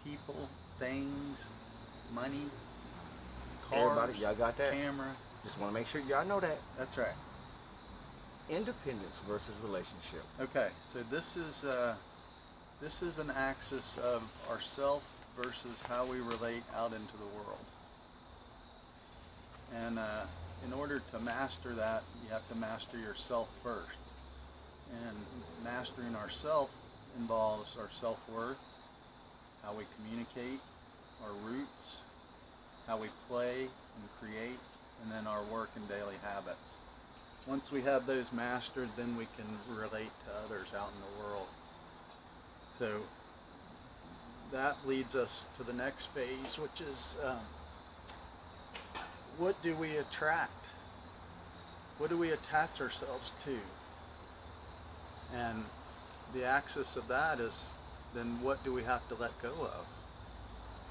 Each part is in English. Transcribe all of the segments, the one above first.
people, things, money, cars, Everybody, y'all got that? camera. Just want to make sure y'all know that. That's right. Independence versus relationship. Okay, so this is an axis of ourself versus how we relate out into the world. And in order to master that, you have to master yourself first. And mastering ourself involves our self-worth, how we communicate, our roots, how we play and create, and then our work and daily habits. Once we have those mastered, then we can relate to others out in the world. So that leads us to the next phase, which is what do we attract? What do we attach ourselves to? And the axis of that is then what do we have to let go of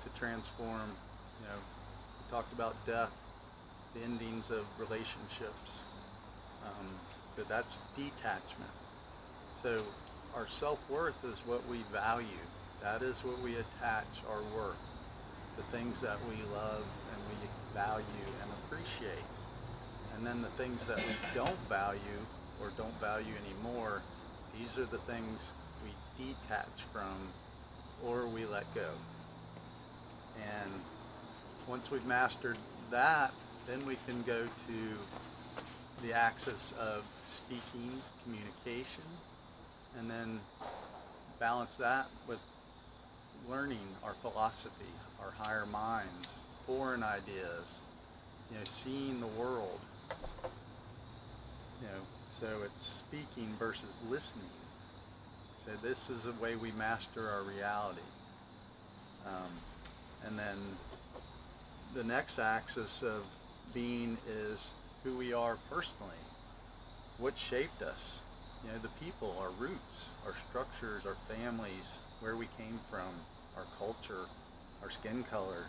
to transform? We talked about death, the endings of relationships. So that's detachment. So our self-worth is what we value. That is what we attach our worth. The things that we love and we value and appreciate. And then the things that we don't value or don't value anymore, these are the things we detach from or we let go. And once we've mastered that, then we can go to the axis of speaking, communication, and then balance that with learning our philosophy, our higher minds, foreign ideas, seeing the world. So it's speaking versus listening. So this is a way we master our reality. And then the next axis of being is who we are personally. What shaped us? The people, our roots, our structures, our families, where we came from, our culture, our skin color,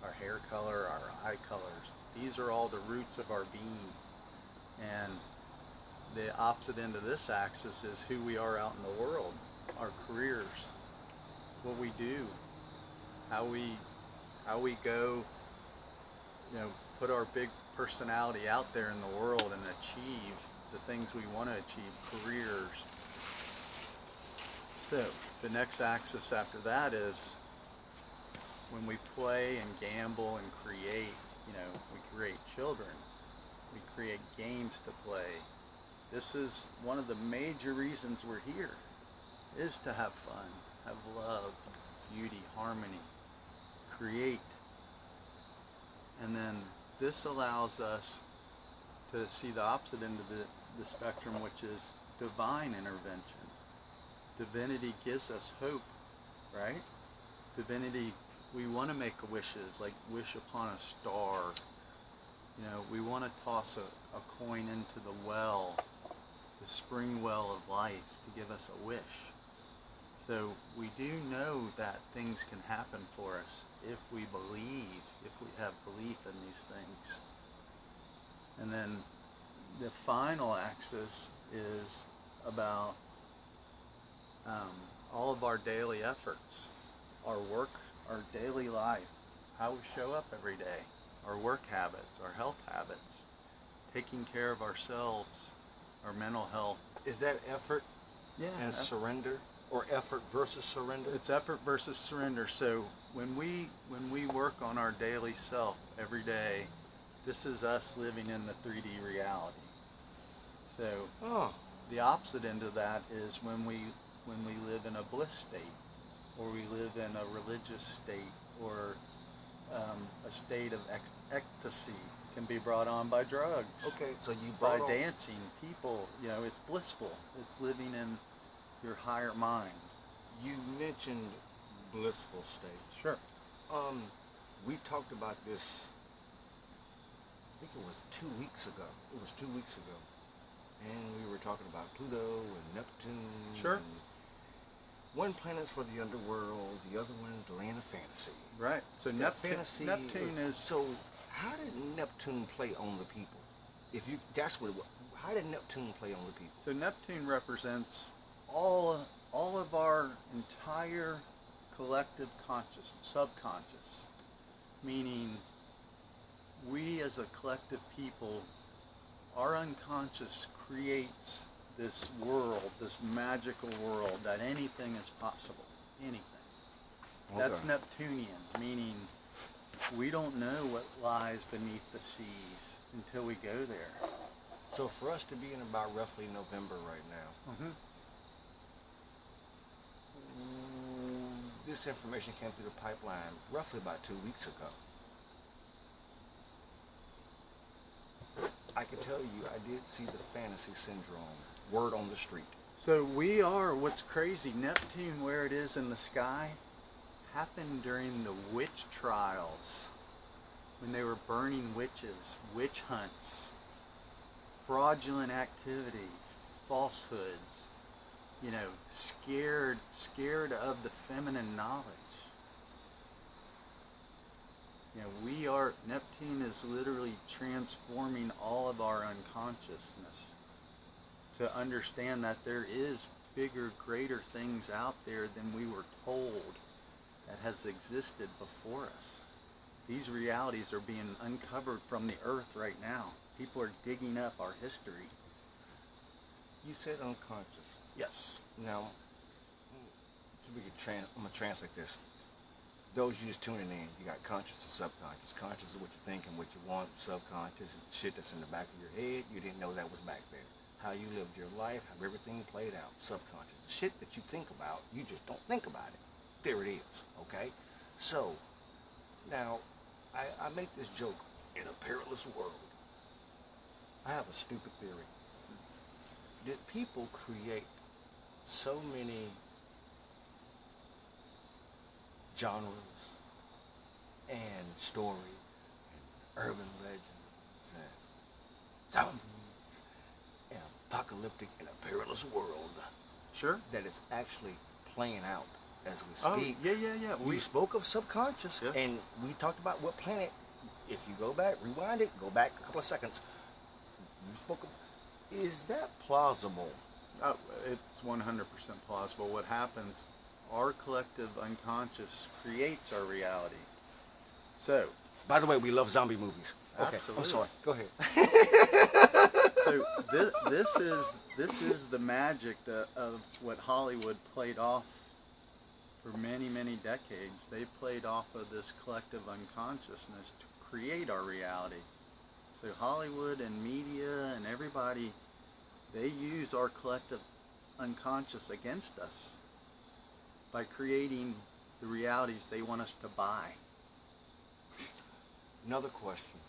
our hair color, our eye colors. These are all the roots of our being. And the opposite end of this axis is who we are out in the world, our careers, what we do, how we go, put our big personality out there in the world and achieve the things we want to achieve, careers. So the next axis after that is when we play and gamble and create, we create children, we create games to play. This is one of the major reasons we're here, is to have fun, have love, beauty, harmony, create. And then this allows us to see the opposite end of the spectrum, which is divine intervention. Divinity gives us hope, right? Divinity, we want to make wishes, like wish upon a star. We want to toss a coin into the well, the spring well of life, to give us a wish. So we do know that things can happen for us if we believe, if we have belief in these things. And then the final axis is about all of our daily efforts, our work, our daily life, how we show up every day, our work habits, our health habits, taking care of ourselves, our mental health. Is that effort and Effort. surrender, or effort versus surrender? It's effort versus surrender. So when we work on our daily self every day, this is us living in the 3D reality. So the opposite end of that is when we live in a bliss state, or we live in a religious state, or a state of ecstasy can be brought on by drugs. Okay, so you by brought on, dancing, people, it's blissful. It's living in your higher mind. you mentioned blissful state. Sure. We talked about this, I think it was 2 weeks ago. It was 2 weeks ago. And we were talking about Pluto and Neptune. Sure. And one planet's for the underworld, the other one is the land of fantasy. Right. So Neptune is. So how did Neptune play on the people? How did Neptune play on the people? So Neptune represents all of our entire collective conscious, subconscious, meaning we as a collective people, our unconscious creates this world, this magical world that anything is possible, anything. Okay. That's Neptunian, meaning we don't know what lies beneath the seas until we go there. So for us to be in about roughly November right now, Mm-hmm. this information came through the pipeline roughly about 2 weeks ago. I can tell you, I did see the fantasy syndrome, word on the street. So we are, what's crazy, Neptune, where it is in the sky, happened during the witch trials, when they were burning witches, witch hunts, fraudulent activity, falsehoods, you know, scared of the feminine knowledge. You know, Neptune is literally transforming all of our unconsciousness to understand that there is bigger, greater things out there than we were told that has existed before us. These realities are being uncovered from the earth right now. People are digging up our history. You said unconscious. Yes. Now, so we can I'm gonna translate this. Those you just tuning in, you got conscious to subconscious. Conscious is what you think and what you want. Subconscious is shit that's in the back of your head. You didn't know that was back there. How you lived your life, how everything played out. Subconscious. The shit that you think about, you just don't think about it. There it is, okay? So, now, I make this joke, in a perilous world. I have a stupid theory. Did people create so many genres and stories and urban legends and zombies and apocalyptic in a perilous world Sure. that is actually playing out as we speak? Oh, yeah. We spoke of subconscious, Yes. and we talked about what planet. If you go back, rewind it, go back a couple of seconds. We spoke of. Is that plausible? Oh, it's 100% plausible. What happens, our collective unconscious creates our reality. So, By the way, we love zombie movies. Okay, Absolutely. I'm sorry. Go ahead. so this is the magic of what Hollywood played off for many, many decades. They played off of this collective unconsciousness to create our reality. So Hollywood and media and everybody, they use our collective unconscious against us by creating the realities they want us to buy. Another question.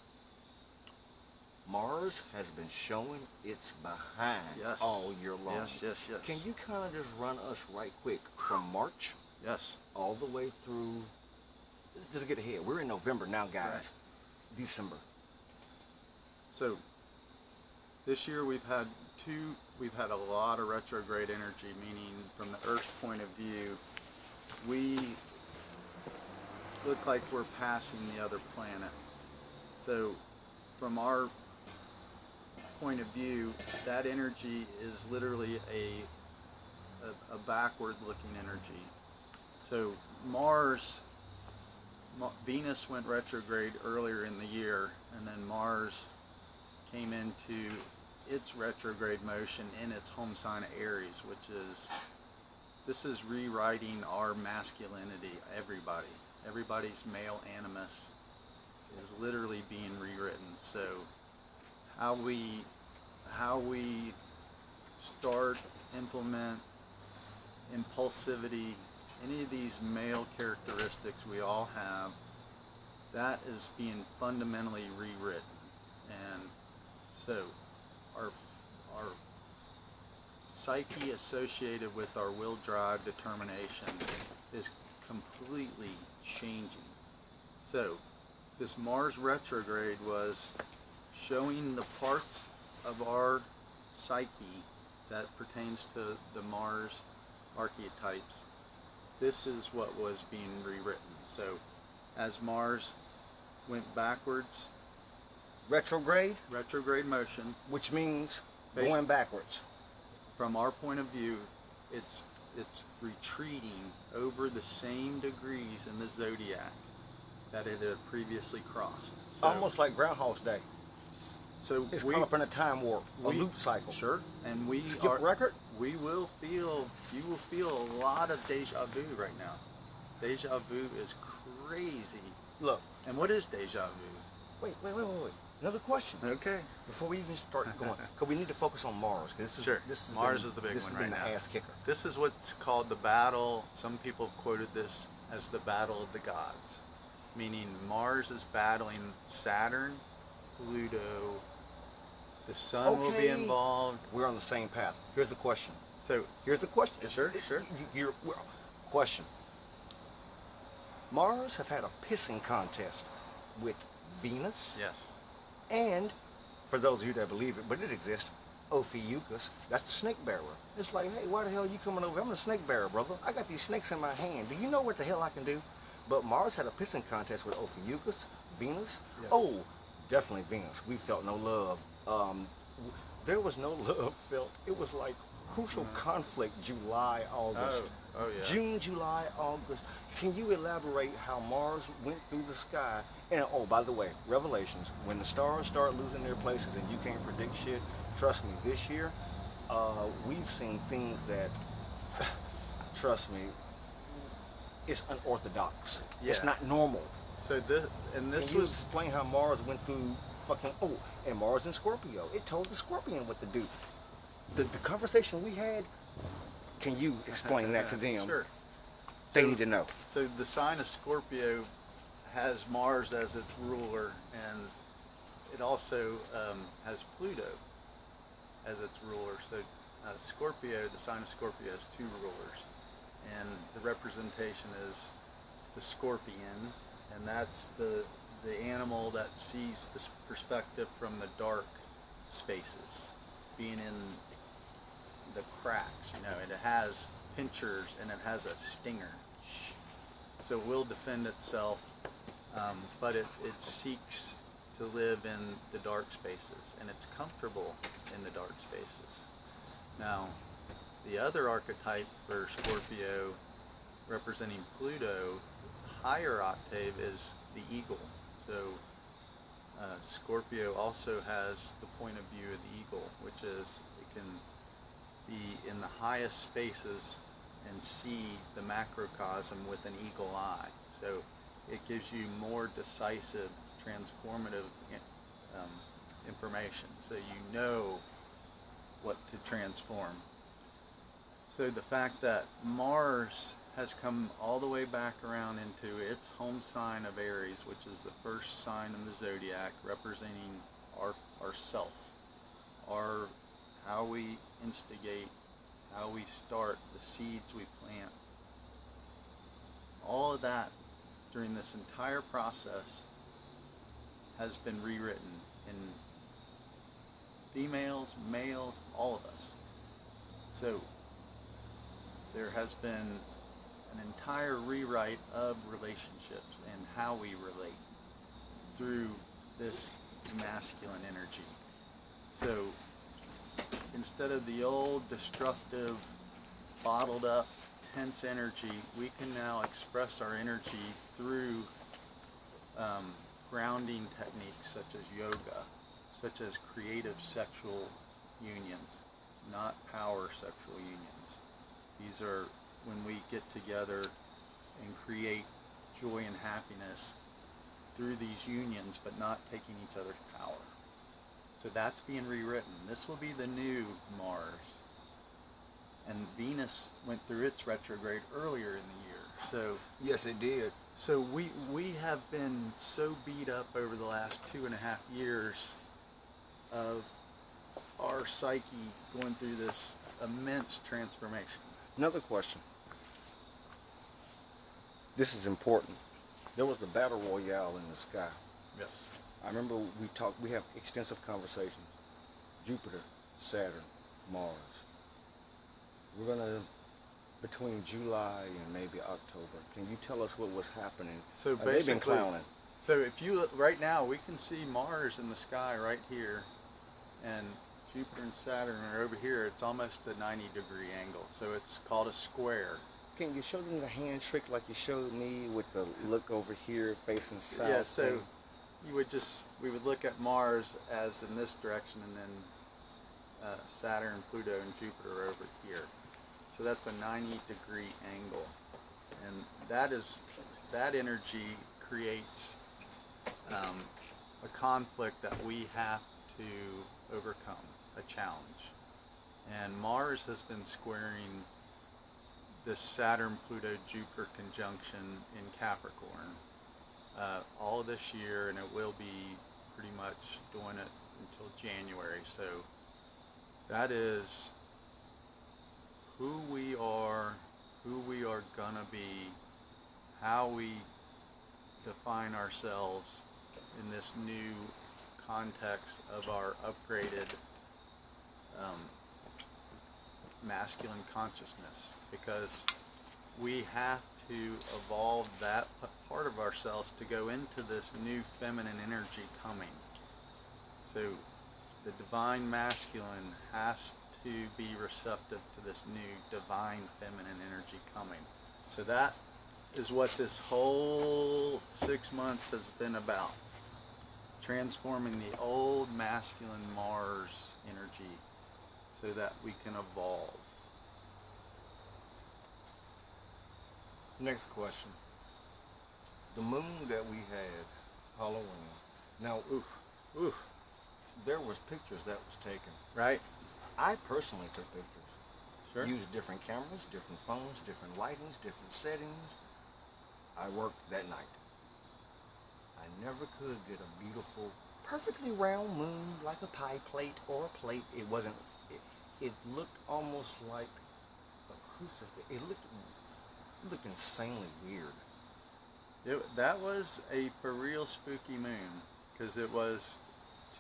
Mars has been showing its behind Yes. all year long. Yes. Can you kind of just run us right quick from March Yes. all the way through? Just get ahead. We're in November now, guys. Right. December. So this year we've had a lot of retrograde energy, meaning from the Earth's point of view, we look like we're passing the other planet. So from our point of view, that energy is literally a backward looking energy. So Venus went retrograde earlier in the year, and then Mars came into its retrograde motion in its home sign of Aries, this is rewriting our masculinity. Everybody's male animus is literally being rewritten. So how we start, implement impulsivity, any of these male characteristics we all have, that is being fundamentally rewritten. And so our psyche associated with our will, drive, determination is completely changing. So this Mars retrograde was showing the parts of our psyche that pertains to the Mars archetypes. This is what was being rewritten. So as Mars went backwards, Retrograde, retrograde motion, which means Basi- going backwards. from our point of view, it's it's retreating over the same degrees in the zodiac that it had previously crossed. So, Almost like Groundhog's Day. so It's we caught up in a time warp, a we- loop cycle. Sure, and we Skip are. record. We will feel. You will feel a lot of deja vu right now. Deja vu is crazy. Look, And what is deja vu? wait. Another question. Okay. Before we even start going, because we need to focus on Mars. Cause Sure. Mars been, is the big this one has been right the now. ass kicker. This is what's called the battle. Some people have quoted this as the battle of the gods, meaning Mars is battling Saturn, Pluto. The sun will be Okay. involved. We're on the same path. Here's the question. So Here's the question. Sure. Question. Mars have had a pissing contest with Venus yes, and, for those of you that believe it, but it exists, Ophiuchus. That's the snake bearer. It's like, hey, why the hell are you coming over? I'm the snake bearer, brother. I got these snakes in my hand. Do you know what the hell I can do? But Mars had a pissing contest with Ophiuchus, Venus. Yes. Oh, definitely Venus. We felt no love. There was no love felt. It was like crucial conflict July, August. Oh, yeah. June, July, August. Can you elaborate how Mars went through the sky? And oh, by the way, Revelations, when the stars start losing their places and you can't predict shit, trust me, this year, we've seen things that, trust me, it's unorthodox. It's Yeah. not normal. So this Can you was explain how Mars went through fucking, and Mars in Scorpio. It told the Scorpion what to do. The conversation we had, can you explain that to them? Sure. They So- need to know. So the sign of Scorpio has Mars as its ruler, and it also has Pluto as its ruler. So Scorpio, the sign of Scorpio has two rulers, and the representation is the scorpion, and that's the animal that sees this perspective from the dark spaces, being in the cracks, and it has pinchers and it has a stinger. So it will defend itself, but it seeks to live in the dark spaces, and it's comfortable in the dark spaces. Now, the other archetype for Scorpio, representing Pluto, higher octave, is the eagle. So Scorpio also has the point of view of the eagle, which is it can be in the highest spaces and see the macrocosm with an eagle eye. So it gives you more decisive, transformative information. So you know what to transform. So the fact that Mars has come all the way back around into its home sign of Aries, which is the first sign in the zodiac, representing our self, how we instigate, how we start, the seeds we plant. All of that during this entire process has been rewritten in females, males, all of us. So there has been an entire rewrite of relationships and how we relate through this masculine energy. So instead of the old destructive, bottled up, tense energy, we can now express our energy through grounding techniques such as yoga, such as creative sexual unions, not power sexual unions. These are when we get together and create joy and happiness through these unions, but not taking each other's power. So that's being rewritten. This will be the new Mars. And Venus went through its retrograde earlier in the year. So Yes, it did. so we have been so beat up over the last 2.5 years of our psyche going through this immense transformation. Another question. This is important. There was a battle royale in the sky. Yes. I remember we have extensive conversations. Jupiter, Saturn, Mars. We're gonna, between July and maybe October, can you tell us what was happening? So They've been basically, clowning. so if you look right now, we can see Mars in the sky right here, and Jupiter and Saturn are over here, it's almost a 90-degree angle. So it's called a square. Can you show them the hand trick like you showed me with the look over here facing south? Yeah, so thing? we would look at Mars as in this direction, and then Saturn, Pluto, and Jupiter are over here. So that's a 90-degree angle. And that energy creates a conflict that we have to overcome, a challenge. And Mars has been squaring this Saturn, Pluto, Jupiter conjunction in Capricorn all this year, and it will be pretty much doing it until January. So that is who we are gonna be, how we define ourselves in this new context of our upgraded masculine consciousness, because we have to evolve that part of ourselves to go into this new feminine energy coming. So the divine masculine has to be receptive to this new divine feminine energy coming. So that is what this whole 6 months has been about. Transforming the old masculine Mars energy so that we can evolve. Next question. The moon that we had, Halloween. Now, there was pictures that was taken. Right? I personally took pictures. Sure. Used different cameras, different phones, different lightings, different settings. I worked that night. I never could get a beautiful, perfectly round moon like a pie plate or a plate. It wasn't. It looked almost like a crucifix. It looked insanely weird. That was a for real spooky moon, because it was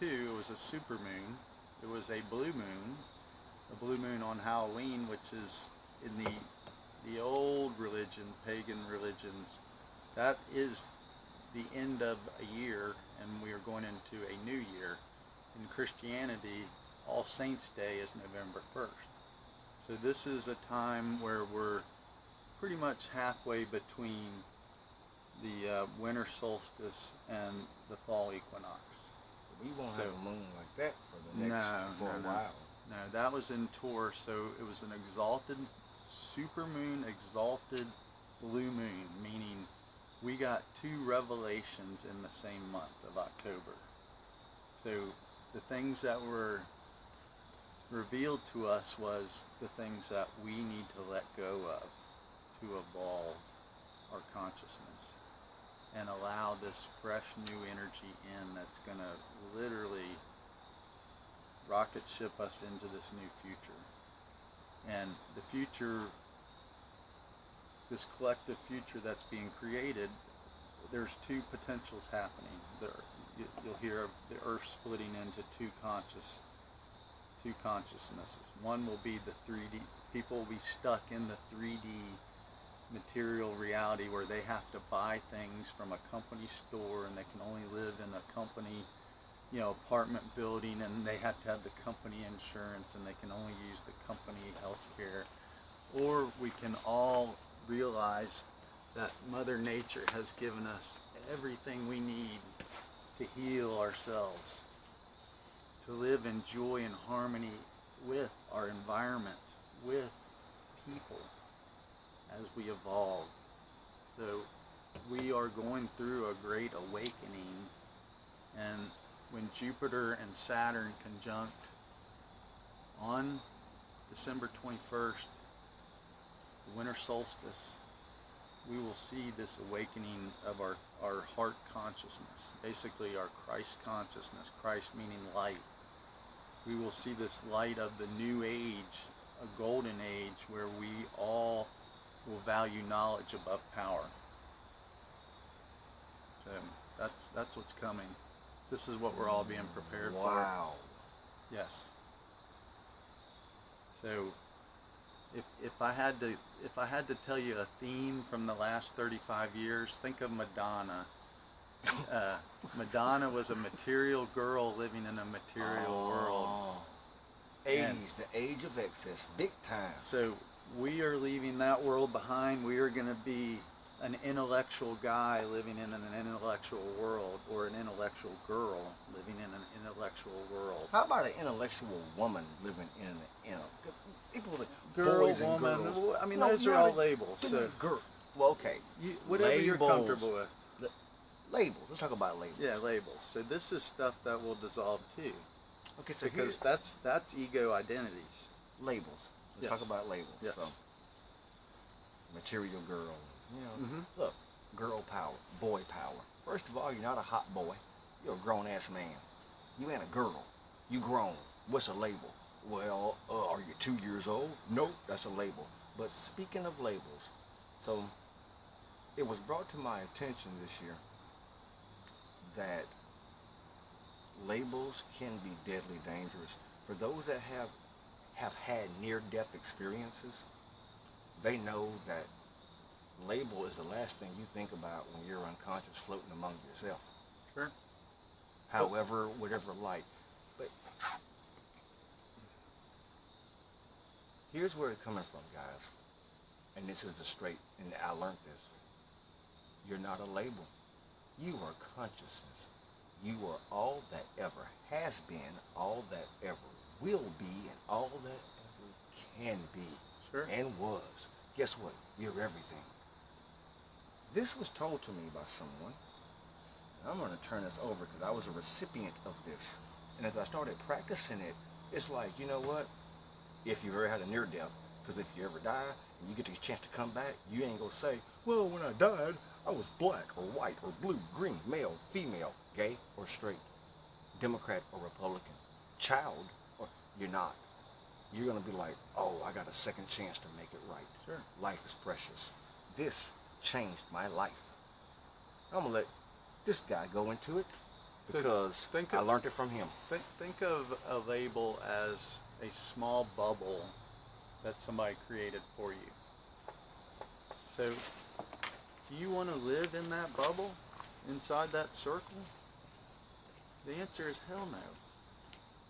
a super moon. It was a blue moon on Halloween, which is in the old religion, pagan religions. That is the end of a year, and we are going into a new year. In Christianity, All Saints Day is November 1st. So this is a time where we're pretty much halfway between the winter solstice and the fall equinox. We won't have a moon like that for the next a while. No, that was in Taurus, so it was an exalted supermoon, exalted blue moon, meaning we got 2 revelations in the same month of October. So the things that were revealed to us was the things that we need to let go of to evolve our consciousness and allow this fresh new energy in that's going to literally rocket ship us into this new future. And the future, this collective future that's being created, there's 2 potentials happening. You'll hear of the Earth splitting into two consciousnesses. One will be the 3D. People will be stuck in the 3D material reality where they have to buy things from a company store, and they can only live in a company, apartment building, and they have to have the company insurance, and they can only use the company health care. Or we can all realize that Mother Nature has given us everything we need to heal ourselves, to live in joy and harmony with our environment, with people, as we evolve. So we are going through a great awakening, and when Jupiter and Saturn conjunct on December 21st, the winter solstice, we will see this awakening of our heart consciousness, basically our Christ consciousness, Christ meaning light. We will see this light of the new age, a golden age, where we all will value knowledge above power. So that's what's coming. This is what we're all being prepared for. Wow. Yes. So if I had to tell you a theme from the last 35 years, think of Madonna. Madonna was a material girl living in a material world. '80s, the age of excess, big time. So we are leaving that world behind. We are going to be an intellectual guy living in an intellectual world, or an intellectual girl living in an intellectual world. How about an intellectual woman living in an, cause people like Girl, boys and woman, girls. well, I mean, No, those are you're all the- labels. give So me girl. Well, okay. whatever you're Labels. comfortable with. Labels. Let's talk about labels. Yeah, labels. So this is stuff that will dissolve too, Okay, so because here's that's ego identities. labels. Let's Yes. talk about labels. Yes. So, material girl. Mhm. Look, girl power, boy power. First of all, you're not a hot boy. You're a grown ass man. You ain't a girl. You grown. What's a label? Well, are you 2 years old? Nope, that's a label. But speaking of labels, so it was brought to my attention this year that labels can be deadly dangerous. For those that have had near-death experiences, they know that label is the last thing you think about when you're unconscious floating among yourself. Sure. However, whatever light. But here's where it's coming from, guys. And this is the straight, and I learned this. You're not a label. You are consciousness. You are all that ever has been, all that ever will be, and all that ever can be. Sure. And was. Guess what? You're everything. This was told to me by someone. I'm going to turn this over because I was a recipient of this. And as I started practicing it, it's like, you know what? If you've ever had a near death, because if you ever die and you get the chance to come back, you ain't going to say, well, when I died, I was black or white or blue, green, male, female, gay or straight, Democrat or Republican, child, or you're not. You're going to be like, oh, I got a second chance to make it right. Sure. Life is precious. This changed my life. I'm going to let this guy go into it So because think I of- learned it from him. Think of a label as a small bubble that somebody created for you. So, do you want to live in that bubble, inside that circle? The answer is hell no.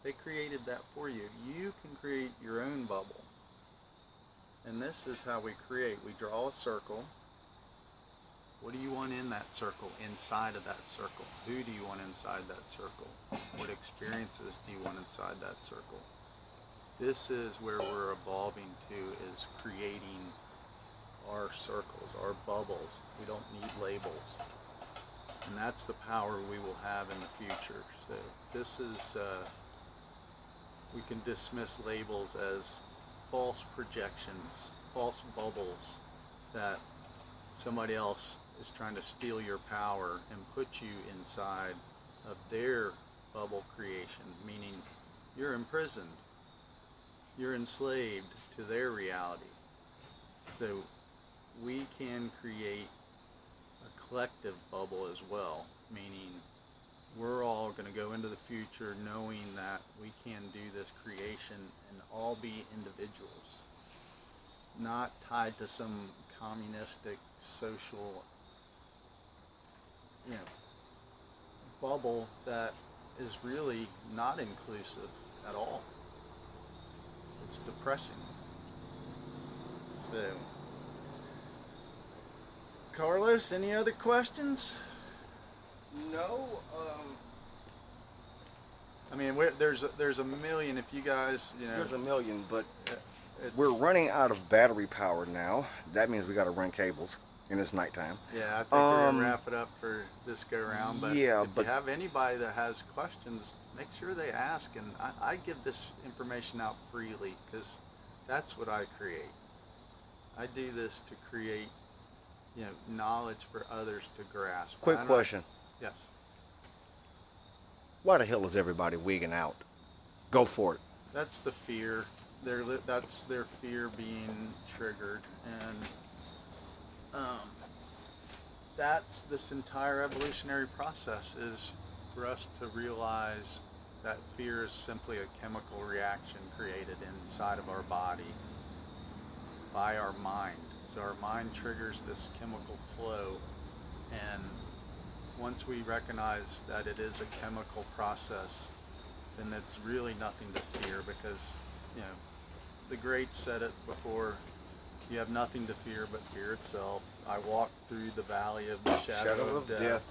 They created that for you. You can create your own bubble. And this is how we create. We draw a circle. What do you want in that circle, inside of that circle? Who do you want inside that circle? What experiences do you want inside that circle? This is where we're evolving to, is creating our circles, our bubbles. We don't need labels. And that's the power we will have in the future. So this is, we can dismiss labels as false projections, false bubbles that somebody else is trying to steal your power and put you inside of their bubble creation, meaning you're imprisoned. You're enslaved to their reality. So we can create a collective bubble as well, meaning we're all going to go into the future knowing that we can do this creation and all be individuals, not tied to some communistic social, bubble that is really not inclusive at all. It's depressing. So, Carlos, any other questions? No, I mean, there's a million. If you guys, there's a million, but it's, we're running out of battery power now. That means we got to run cables, and it's nighttime. Yeah, I think we're gonna wrap it up for this go round. But yeah, if but- you have anybody that has questions, make sure they ask. And I give this information out freely because that's what I create. I do this to create, knowledge for others to grasp. Quick I'm not- question. Yes. Why the hell is everybody wigging out? Go for it. That's the fear. That's their fear being triggered, and that's this entire evolutionary process, is for us to realize that fear is simply a chemical reaction created inside of our body by our mind. So our mind triggers this chemical flow, and once we recognize that it is a chemical process, then it's really nothing to fear, because you know, the greats said it before. You have nothing to fear but fear itself. I walked through the valley of the shadow of death.